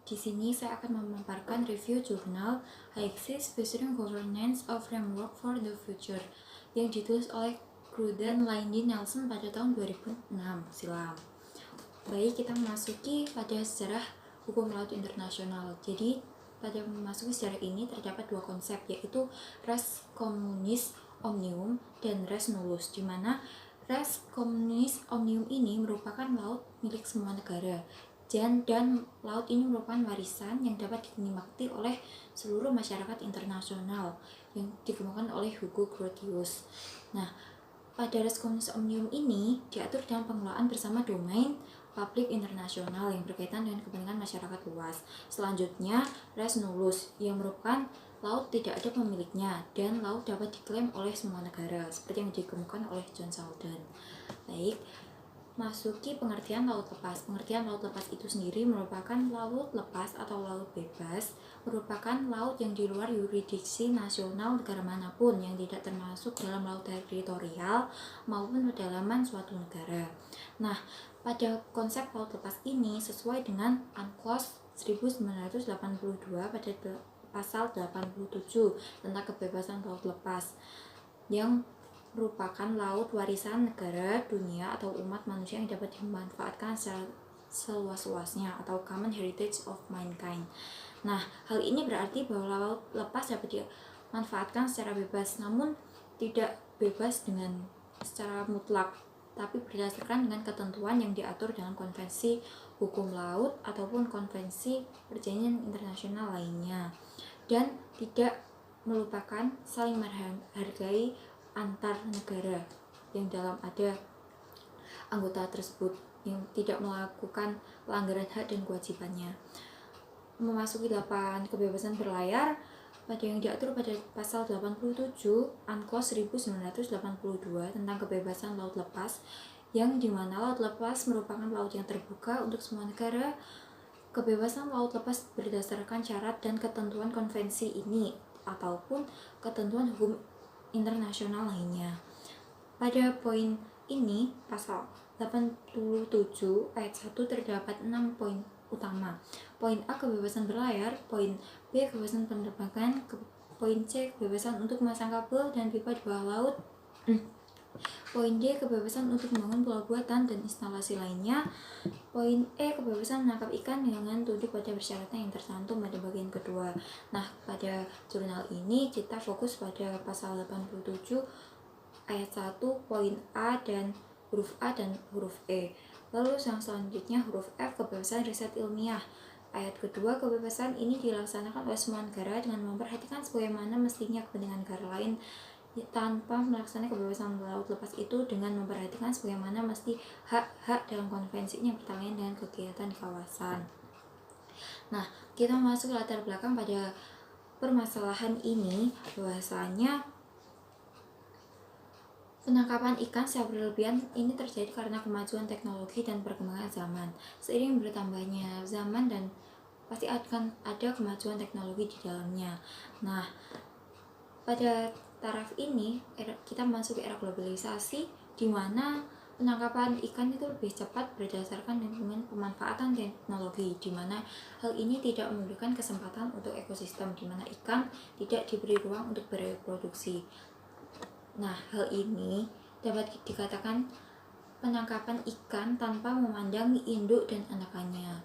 di sini saya akan memaparkan review jurnal HXIS Vision Governance of Framework for the Future yang ditulis oleh Cruden Lindy Nelson pada tahun 2006 silam. Baik, kita memasuki pada sejarah hukum laut internasional. Jadi, pada memasuki sejarah ini terdapat dua konsep, yaitu res communis omnium dan res nullus, di mana res communis omnium ini merupakan laut milik semua negara, dan laut ini merupakan warisan yang dapat dinikmati oleh seluruh masyarakat internasional yang dikembangkan oleh Hugo Grotius. Nah, pada res communis omnium ini diatur dalam pengelolaan bersama domain publik internasional yang berkaitan dengan kepentingan masyarakat luas. Selanjutnya, res nullus yang merupakan laut tidak ada pemiliknya dan laut dapat diklaim oleh semua negara, seperti yang dikemukakan oleh John Selden. Baik, masuki pengertian laut lepas. Pengertian laut lepas itu sendiri merupakan laut lepas atau laut bebas, merupakan laut yang di luar yurisdiksi nasional negara manapun yang tidak termasuk dalam laut teritorial maupun pedalaman suatu negara. Nah, pada konsep laut lepas ini sesuai dengan UNCLOS 1982 pada pasal 87 tentang kebebasan laut lepas yang merupakan laut warisan negara, dunia, atau umat manusia yang dapat dimanfaatkan secara seluas-luasnya atau common heritage of mankind. Nah, hal ini berarti bahwa laut lepas dapat dimanfaatkan secara bebas, namun tidak bebas dengan secara mutlak, tapi berdasarkan dengan ketentuan yang diatur dalam konvensi hukum laut ataupun konvensi perjanjian internasional lainnya, dan tidak melupakan saling menghargai antar negara yang dalam ada anggota tersebut yang tidak melakukan pelanggaran hak dan kewajibannya. Memasuki 8 kebebasan berlayar pada yang diatur pada pasal 87 UNCLOS 1982 tentang kebebasan laut lepas, yang dimana laut lepas merupakan laut yang terbuka untuk semua negara. Kebebasan laut lepas berdasarkan syarat dan ketentuan konvensi ini ataupun ketentuan hukum internasional lainnya. Pada poin ini, pasal 87 ayat 1 terdapat 6 poin utama. Poin A, kebebasan berlayar. Poin B, kebebasan penerbangan. Poin C, kebebasan untuk memasang kabel dan pipa di bawah laut. Poin D, kebebasan untuk membangun pulau buatan dan instalasi lainnya. Poin E, kebebasan menangkap ikan dengan tunduk pada persyaratan yang tercantum pada bagian kedua. Nah, pada jurnal ini kita fokus pada pasal 87 ayat 1, poin A dan huruf A dan huruf E. Lalu yang selanjutnya huruf F, kebebasan riset ilmiah. Ayat kedua, kebebasan ini dilaksanakan oleh semua negara dengan memperhatikan sebagaimana mestinya kepentingan negara lain tanpa melaksanakan kebebasan laut lepas itu dengan memperhatikan sebagaimana mesti hak-hak dalam konvensi yang bertentangan dengan kegiatan di kawasan. Nah, kita masuk latar belakang pada permasalahan ini, bahwasanya penangkapan ikan secara berlebihan ini terjadi karena kemajuan teknologi dan perkembangan zaman. Seiring bertambahnya zaman dan pasti akan ada kemajuan teknologi di dalamnya. Nah, pada taraf ini kita masuk ke era globalisasi, di mana penangkapan ikan itu lebih cepat berdasarkan dengan pemanfaatan teknologi, di mana hal ini tidak memberikan kesempatan untuk ekosistem, di mana ikan tidak diberi ruang untuk bereproduksi. Nah, hal ini dapat dikatakan penangkapan ikan tanpa memandang induk dan anakannya.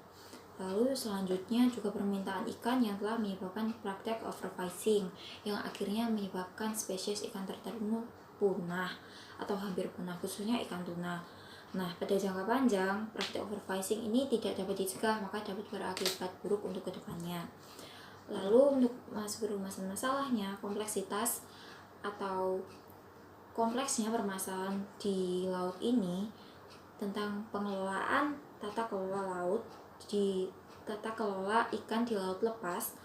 Lalu selanjutnya juga permintaan ikan yang telah menyebabkan praktek overfishing yang akhirnya menyebabkan spesies ikan tertentu punah atau hampir punah, khususnya ikan tuna. Nah, pada jangka panjang, praktek overfishing ini tidak dapat dicegah, maka dapat berakibat buruk untuk kedepannya. Lalu untuk masuk ke masalahnya, kompleksitas atau kompleksnya permasalahan di laut ini tentang pengelolaan tata kelola laut di tata kelola ikan di laut lepas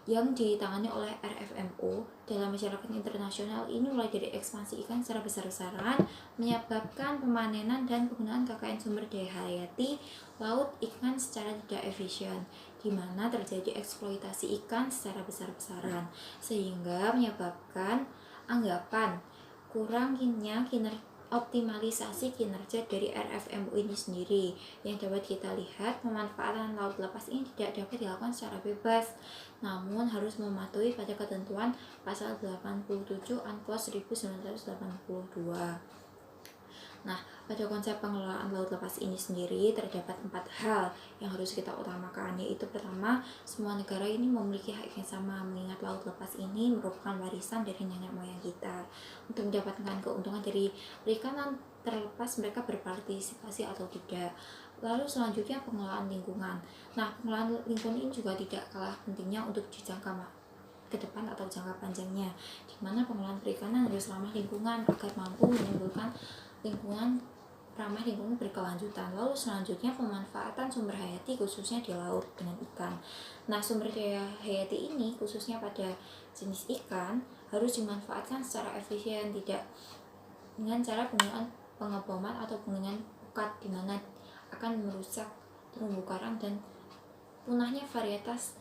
yang ditangani oleh RFMO dalam masyarakat internasional ini mulai dari ekspansi ikan secara besar-besaran menyebabkan pemanenan dan penggunaan KKN sumber daya hayati laut ikan secara tidak efisien, di mana terjadi eksploitasi ikan secara besar-besaran sehingga menyebabkan anggapan kurangnya optimalisasi kinerja dari RFMU ini sendiri. Yang dapat kita lihat, pemanfaatan laut lepas ini tidak dapat dilakukan secara bebas, namun harus mematuhi pada ketentuan pasal 87 Unclos 1982. Nah, pada konsep pengelolaan laut lepas ini sendiri terdapat 4 hal yang harus kita utamakan, yaitu pertama, semua negara ini memiliki hak yang sama, mengingat laut lepas ini merupakan warisan dari nenek moyang kita. Untuk mendapatkan keuntungan dari perikanan, terlepas mereka berpartisipasi atau tidak. Lalu selanjutnya pengelolaan lingkungan. Nah, pengelolaan lingkungan ini juga tidak kalah pentingnya untuk dijangka ke depan atau jangka panjangnya, di mana pengelolaan perikanan harus ramah lingkungan agar mampu menimbulkan ramah lingkungan berkelanjutan. Lalu selanjutnya pemanfaatan sumber hayati khususnya di laut dengan ikan. Nah, sumber daya hayati ini khususnya pada jenis ikan harus dimanfaatkan secara efisien, tidak dengan cara penggunaan pengeboman atau penggunaan pukat, di mana akan merusak terumbu karang dan punahnya varietas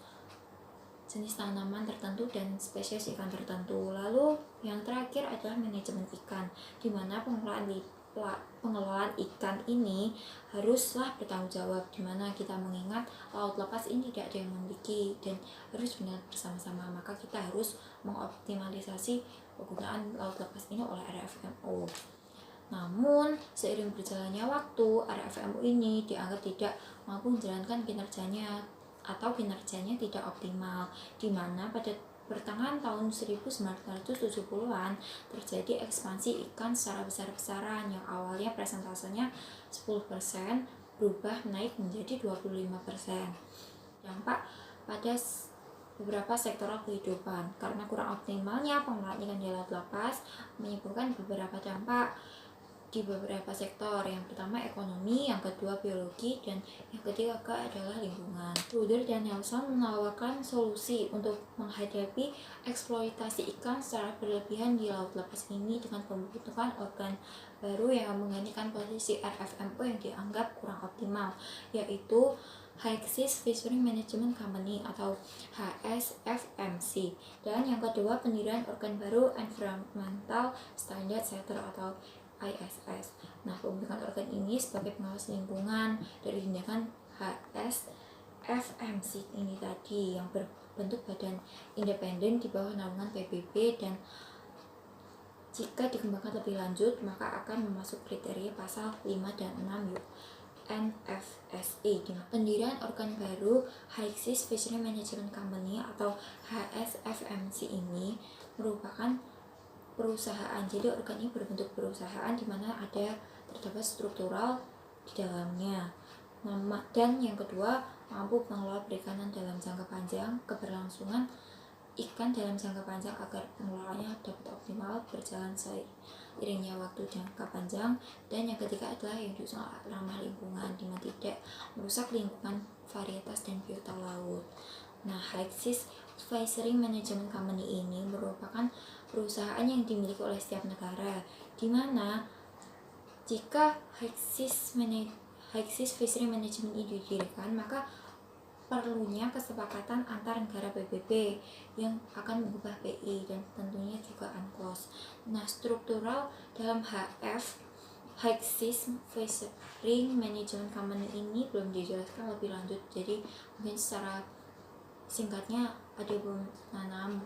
jenis tanaman tertentu dan spesies ikan tertentu. Lalu yang terakhir adalah manajemen ikan, di mana pengelolaan ikan ini haruslah bertanggung jawab, di mana kita mengingat laut lepas ini tidak ada yang memiliki dan harus benar bersama-sama, maka kita harus mengoptimalisasi penggunaan laut lepas ini oleh RFMU. Namun, seiring berjalannya waktu, RFMU ini dianggap tidak mampu menjalankan kinerjanya atau kinerjanya tidak optimal, di mana pada pertengahan tahun 1970-an terjadi ekspansi ikan secara besar-besaran yang awalnya presentasenya 10% berubah naik menjadi 25%. Dampak pada beberapa sektor kehidupan karena kurang optimalnya pengelolaan ikan di laut lepas menimbulkan beberapa dampak di beberapa sektor. Yang pertama ekonomi, yang kedua biologi, dan yang ketiga adalah lingkungan. Rudder dan Nelson menawarkan solusi untuk menghadapi eksploitasi ikan secara berlebihan di laut lepas ini dengan pembentukan organ baru yang menggantikan posisi RFMU yang dianggap kurang optimal, yaitu High-Seas Fishery Management Company atau HSFMC. Dan yang kedua pendirian organ baru Environmental Standard Setter atau ISS. Nah, pembentukan organ ini sebagai pengawas lingkungan dari tindakan HSFMC ini tadi yang berbentuk badan independen di bawah naungan PBB, dan jika dikembangkan lebih lanjut maka akan memasuk kriteria pasal 5 dan 6 NFSA. Pendirian organ baru High-Seas Fishery Management Company atau HSFMC ini merupakan perusahaan. Jadi organ ini berbentuk perusahaan di mana terdapat struktural di dalamnya. Dan yang kedua, mampu mengelola perikanan dalam jangka panjang, keberlangsungan ikan dalam jangka panjang agar pengelolaannya dapat optimal berjalan seiringnya waktu jangka panjang. Dan yang ketiga adalah yang diusung ramah lingkungan, di mana tidak merusak lingkungan, varietas dan biota laut. Nah, High-Seas Fishery Management Company ini merupakan perusahaan yang dimiliki oleh setiap negara, di mana jika High-Seas Fishery Management ini didirikan, maka perlunya kesepakatan antar negara PBB yang akan mengubah PI dan tentunya juga UNCLOS. Nah, struktural dalam High-Seas Fishery Management Company ini belum dijelaskan lebih lanjut, jadi mungkin secara singkatnya ada menanam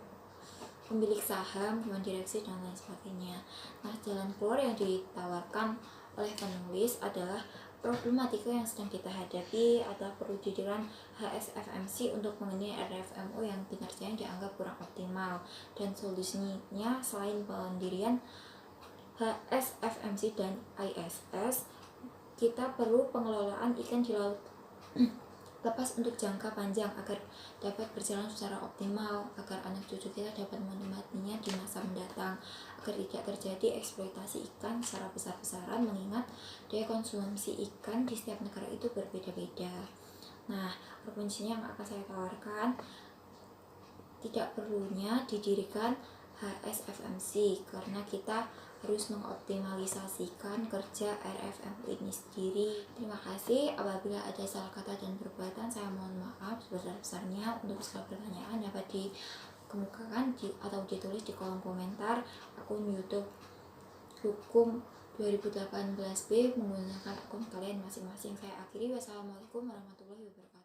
pemilik saham, dewan direksi, dan lain sebagainya. Nah, jalan keluar yang ditawarkan oleh penulis adalah problematika yang sedang kita hadapi adalah perwujudan HSFMC untuk mengenai RFMU yang kinerjanya dianggap kurang optimal, dan solusinya selain pendirian HSFMC dan ISS, kita perlu pengelolaan ikan di laut lepas untuk jangka panjang agar dapat berjalan secara optimal, agar anak cucu kita dapat menikmatinya di masa mendatang, agar tidak terjadi eksploitasi ikan secara besar-besaran, mengingat daya konsumsi ikan di setiap negara itu berbeda-beda. Nah, provinsinya yang akan saya tawarkan, tidak perlunya didirikan HSFMC karena kita harus mengoptimalisasikan kerja RFMU ini sendiri. Terima kasih. Apabila ada salah kata dan perbuatan, saya mohon maaf sebesar-besarnya. Untuk segala pertanyaan dapat dikemukakan atau ditulis di kolom komentar akun YouTube Hukum 2018B menggunakan akun kalian masing-masing. Saya akhiri. Wassalamualaikum warahmatullahi wabarakatuh.